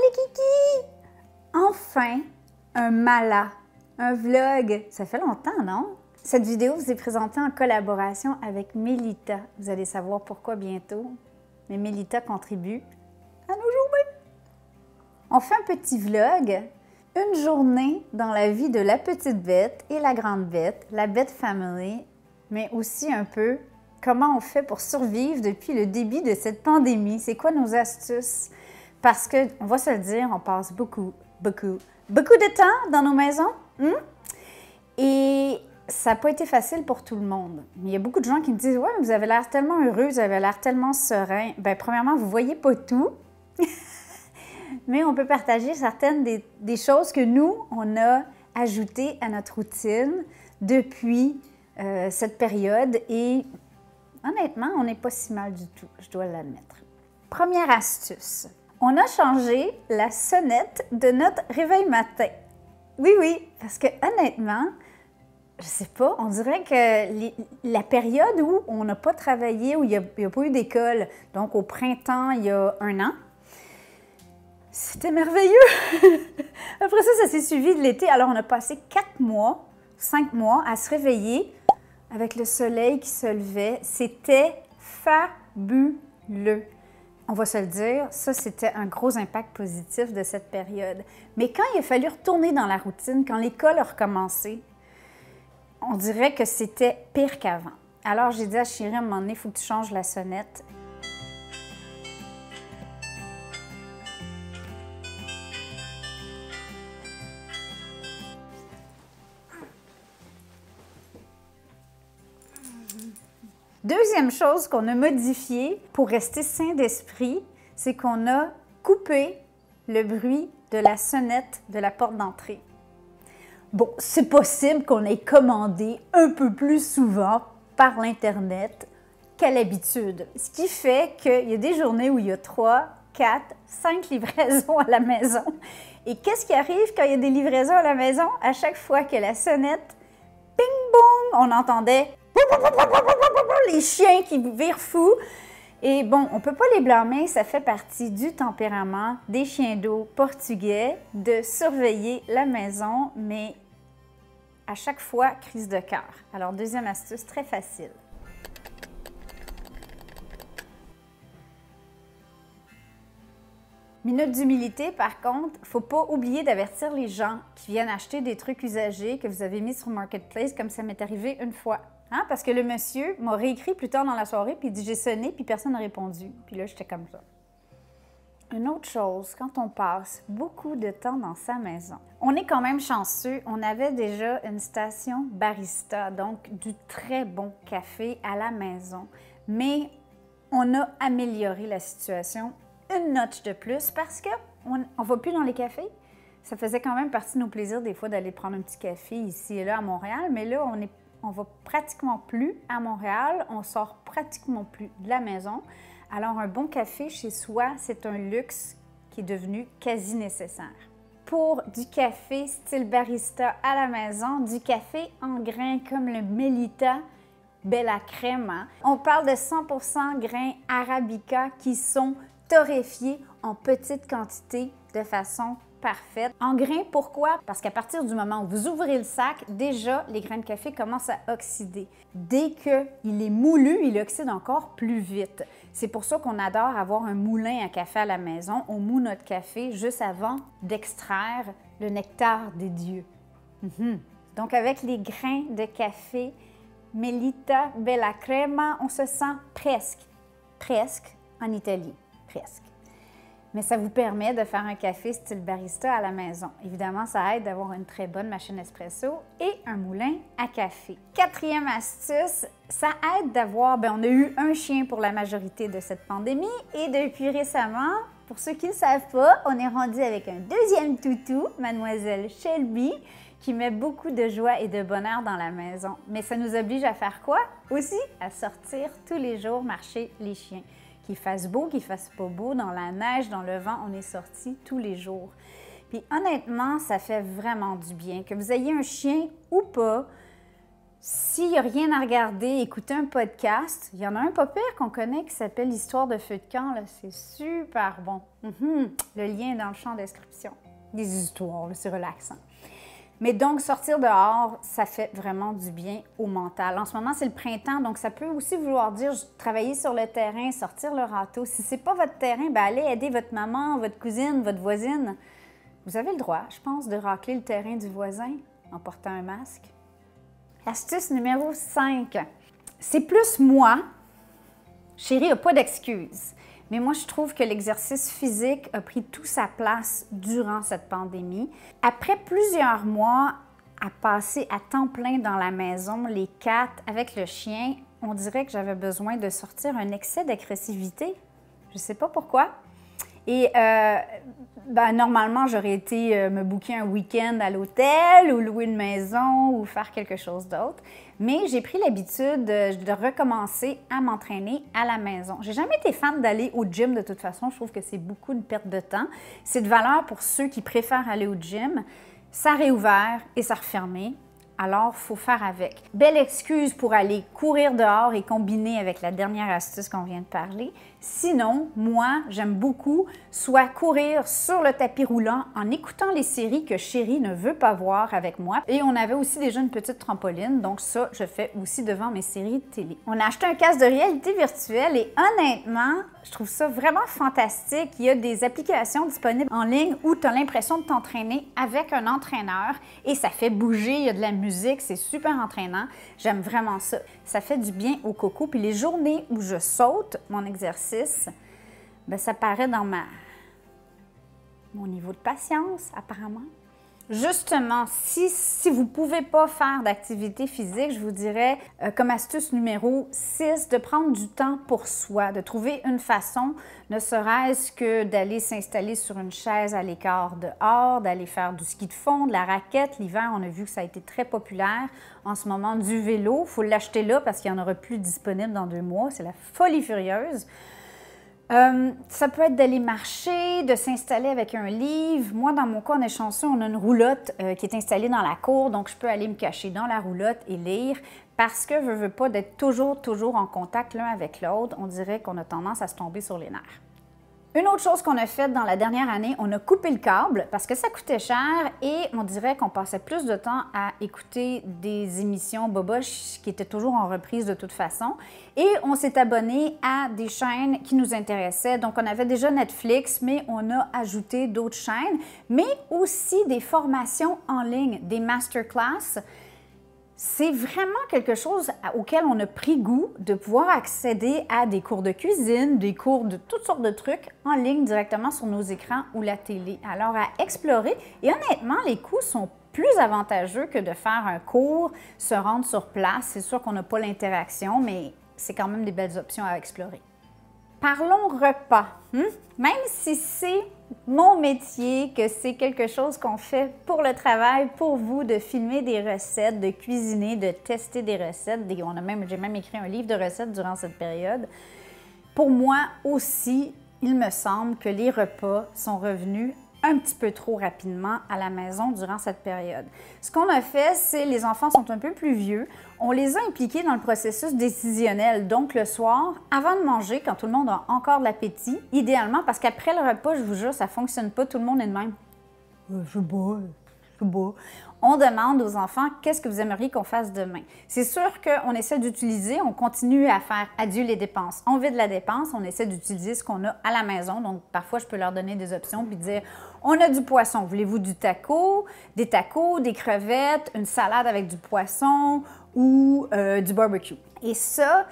les kikis! Enfin, un mala, un vlog. Ça fait longtemps, non? Cette vidéo vous est présentée en collaboration avec Mélita. Vous allez savoir pourquoi bientôt. Mais Mélita contribue à nos journées. On fait un petit vlog, une journée dans la vie de la petite bête et la grande bête, la bête family, mais aussi un peu comment on fait pour survivre depuis le début de cette pandémie. C'est quoi nos astuces? Parce que, on va se le dire, on passe beaucoup de temps dans nos maisons. Et ça n'a pas été facile pour tout le monde. Mais il y a beaucoup de gens qui me disent « Ouais, vous avez l'air tellement heureux, vous avez l'air tellement serein. » Bien, premièrement, vous ne voyez pas tout. Mais on peut partager certaines des choses que nous, on a ajoutées à notre routine depuis cette période. Et honnêtement, on n'est pas si mal du tout, je dois l'admettre. Première astuce. On a changé la sonnette de notre réveil matin. Oui, parce que honnêtement, je sais pas, on dirait que la période où on n'a pas travaillé, où il n'y a pas eu d'école, donc au printemps, il y a 1 an, c'était merveilleux! Après ça, ça s'est suivi de l'été. Alors, on a passé 4 mois, 5 mois à se réveiller avec le soleil qui se levait. C'était fabuleux. On va se le dire, ça, c'était un gros impact positif de cette période. Mais quand il a fallu retourner dans la routine, quand l'école a recommencé, on dirait que c'était pire qu'avant. Alors, j'ai dit à Chérie, à un moment donné, il faut que tu changes la sonnette. Deuxième chose qu'on a modifiée pour rester sain d'esprit, c'est qu'on a coupé le bruit de la sonnette de la porte d'entrée. Bon, c'est possible qu'on ait commandé un peu plus souvent par l'Internet qu'à l'habitude. Ce qui fait qu'il y a des journées où il y a 3, 4, 5 livraisons à la maison. Et qu'est-ce qui arrive quand il y a des livraisons à la maison? À chaque fois que la sonnette, ping-bong, on entendait les chiens qui virent fous. Et bon, on ne peut pas les blâmer, ça fait partie du tempérament des chiens d'eau portugais de surveiller la maison, mais à chaque fois, crise de cœur. Alors, deuxième astuce, très facile. Minute d'humilité, par contre, il ne faut pas oublier d'avertir les gens qui viennent acheter des trucs usagés que vous avez mis sur Marketplace, comme ça m'est arrivé une fois. Hein? Parce que le monsieur m'a réécrit plus tard dans la soirée, puis il dit « J'ai sonné, puis personne n'a répondu. » Puis là, j'étais comme ça. Une autre chose, quand on passe beaucoup de temps dans sa maison, on est quand même chanceux. On avait déjà une station barista, donc du très bon café à la maison. Mais on a amélioré la situation une notch de plus parce qu'on ne va plus dans les cafés. Ça faisait quand même partie de nos plaisirs des fois d'aller prendre un petit café ici et là à Montréal, mais là, on va pratiquement plus à Montréal, on sort pratiquement plus de la maison. Alors, un bon café chez soi, c'est un luxe qui est devenu quasi nécessaire. Pour du café style barista à la maison, du café en grains comme le Mélita Bella Crema, on parle de 100% grains Arabica qui sont torréfiés en petite quantité de façon parfaite. En grains, pourquoi? Parce qu'à partir du moment où vous ouvrez le sac, déjà, les grains de café commencent à oxyder. Dès qu'il est moulu, il oxyde encore plus vite. C'est pour ça qu'on adore avoir un moulin à café à la maison. On moud notre café juste avant d'extraire le nectar des dieux. Donc, avec les grains de café Mélita Bella Crema, on se sent presque en Italie. Presque. Mais ça vous permet de faire un café style barista à la maison. Évidemment, ça aide d'avoir une très bonne machine espresso et un moulin à café. Quatrième astuce, ça aide d'avoir, on a eu un chien pour la majorité de cette pandémie et depuis récemment, pour ceux qui ne le savent pas, on est rendu avec un deuxième toutou, Mademoiselle Shelby, qui met beaucoup de joie et de bonheur dans la maison. Mais ça nous oblige à faire quoi? Aussi, à sortir tous les jours marcher les chiens. Qu'il fasse beau, qu'il fasse pas beau, dans la neige, dans le vent, on est sortis tous les jours. Puis honnêtement, ça fait vraiment du bien. Que vous ayez un chien ou pas, S'il n'y a rien à regarder, écoutez un podcast. Il y en a un pas pire qu'on connaît qui s'appelle Histoire de feu de camp. C'est super bon. Le lien est dans le champ description. Des histoires, c'est relaxant. Mais donc, sortir dehors, ça fait vraiment du bien au mental. En ce moment, c'est le printemps, donc ça peut aussi vouloir dire travailler sur le terrain, sortir le râteau. Si ce n'est pas votre terrain, bien, allez aider votre maman, votre cousine, votre voisine. Vous avez le droit, je pense, de racler le terrain du voisin en portant un masque. Astuce numéro 5. C'est plus moi. Chérie n'a pas d'excuses. Mais moi, je trouve que l'exercice physique a pris toute sa place durant cette pandémie. Après plusieurs mois à passer à temps plein dans la maison, les 4, avec le chien, on dirait que j'avais besoin de sortir un excès d'agressivité. Je ne sais pas pourquoi. Et normalement, j'aurais été me booker un week-end à l'hôtel ou louer une maison ou faire quelque chose d'autre. Mais j'ai pris l'habitude de recommencer à m'entraîner à la maison. J'ai jamais été fan d'aller au gym de toute façon. Je trouve que c'est beaucoup une perte de temps. C'est de valeur pour ceux qui préfèrent aller au gym. Ça a réouvert et ça a refermé. Alors, il faut faire avec. Belle excuse pour aller courir dehors et combiner avec la dernière astuce qu'on vient de parler. Sinon, moi, j'aime beaucoup soit courir sur le tapis roulant en écoutant les séries que chérie ne veut pas voir avec moi. Et on avait aussi déjà une petite trampoline, donc ça, je fais aussi devant mes séries de télé. On a acheté un casque de réalité virtuelle et honnêtement, je trouve ça vraiment fantastique. Il y a des applications disponibles en ligne où tu as l'impression de t'entraîner avec un entraîneur et ça fait bouger, il y a de la musique, c'est super entraînant. J'aime vraiment ça. Ça fait du bien au coco. Puis les journées où je saute mon exercice, bien, ça paraît dans mon niveau de patience, apparemment. Justement, si vous ne pouvez pas faire d'activité physique, je vous dirais, comme astuce numéro 6, de prendre du temps pour soi, de trouver une façon, ne serait-ce que d'aller s'installer sur une chaise à l'écart dehors, d'aller faire du ski de fond, de la raquette. L'hiver, on a vu que ça a été très populaire. En ce moment, du vélo, il faut l'acheter là parce qu'il n'y en aura plus disponible dans 2 mois. C'est la folie furieuse. Ça peut être d'aller marcher, de s'installer avec un livre. Moi, dans mon cas, on est chanceux, on a une roulotte qui est installée dans la cour, donc je peux aller me cacher dans la roulotte et lire parce que je ne veux pas d'être toujours en contact l'un avec l'autre. On dirait qu'on a tendance à se tomber sur les nerfs. Une autre chose qu'on a faite dans la dernière année, on a coupé le câble parce que ça coûtait cher et on dirait qu'on passait plus de temps à écouter des émissions boboches qui étaient toujours en reprise de toute façon. Et on s'est abonné à des chaînes qui nous intéressaient. Donc, on avait déjà Netflix, mais on a ajouté d'autres chaînes, mais aussi des formations en ligne, des masterclass. C'est vraiment quelque chose auquel on a pris goût de pouvoir accéder à des cours de cuisine, des cours de toutes sortes de trucs en ligne directement sur nos écrans ou la télé. Alors, à explorer. Et honnêtement, les coûts sont plus avantageux que de faire un cours, se rendre sur place. C'est sûr qu'on n'a pas l'interaction, mais c'est quand même des belles options à explorer. Parlons repas. Même si c'est mon métier, que c'est quelque chose qu'on fait pour le travail, pour vous, de filmer des recettes, de cuisiner, de tester des recettes. J'ai même écrit un livre de recettes durant cette période. Pour moi aussi, il me semble que les repas sont revenus un petit peu trop rapidement à la maison durant cette période. Ce qu'on a fait, c'est les enfants sont un peu plus vieux. On les a impliqués dans le processus décisionnel. Donc, le soir, avant de manger, quand tout le monde a encore de l'appétit, idéalement, parce qu'après le repas, je vous jure, ça ne fonctionne pas, tout le monde est de même. Je bois. On demande aux enfants qu'est-ce que vous aimeriez qu'on fasse demain. C'est sûr qu'on essaie d'utiliser, on continue à faire adieu les dépenses. On vide la dépense, on essaie d'utiliser ce qu'on a à la maison. Donc, parfois, je peux leur donner des options puis dire on a du poisson. Voulez-vous des tacos, des crevettes, une salade avec du poisson ou du barbecue? Et ça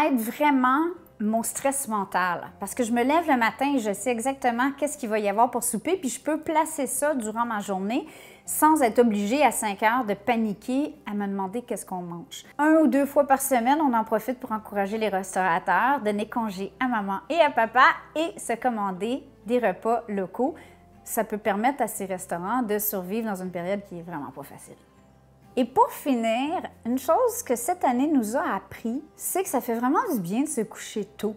aide vraiment mon stress mental. Parce que je me lève le matin et je sais exactement qu'est-ce qu'il va y avoir pour souper, puis je peux placer ça durant ma journée sans être obligée à 5 heures de paniquer à me demander qu'est-ce qu'on mange. 1 ou 2 fois par semaine, on en profite pour encourager les restaurateurs, donner congé à maman et à papa et se commander des repas locaux. Ça peut permettre à ces restaurants de survivre dans une période qui est vraiment pas facile. Et pour finir, une chose que cette année nous a appris, c'est que ça fait vraiment du bien de se coucher tôt.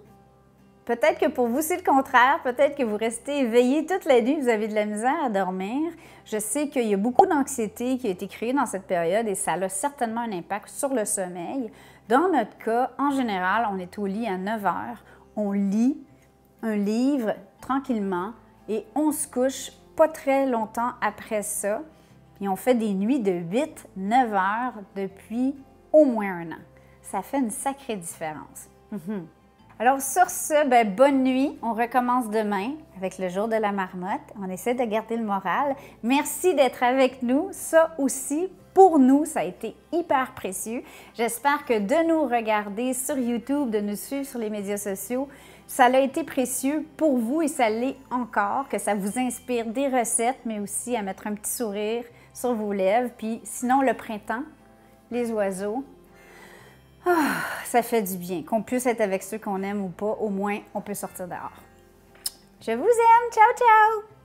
Peut-être que pour vous, c'est le contraire. Peut-être que vous restez éveillé toute la nuit, vous avez de la misère à dormir. Je sais qu'il y a beaucoup d'anxiété qui a été créée dans cette période et ça a certainement un impact sur le sommeil. Dans notre cas, en général, on est au lit à 9 heures, on lit un livre tranquillement et on se couche pas très longtemps après ça. Puis on fait des nuits de 8-9 heures depuis au moins un an. Ça fait une sacrée différence. Alors sur ce, bonne nuit. On recommence demain avec le jour de la marmotte. On essaie de garder le moral. Merci d'être avec nous. Ça aussi, pour nous, ça a été hyper précieux. J'espère que de nous regarder sur YouTube, de nous suivre sur les médias sociaux, ça a été précieux pour vous et ça l'est encore, que ça vous inspire des recettes, mais aussi à mettre un petit sourire sur vos lèvres. Puis sinon, le printemps, les oiseaux, ça fait du bien. Qu'on puisse être avec ceux qu'on aime ou pas, au moins, on peut sortir dehors. Je vous aime. Ciao, ciao!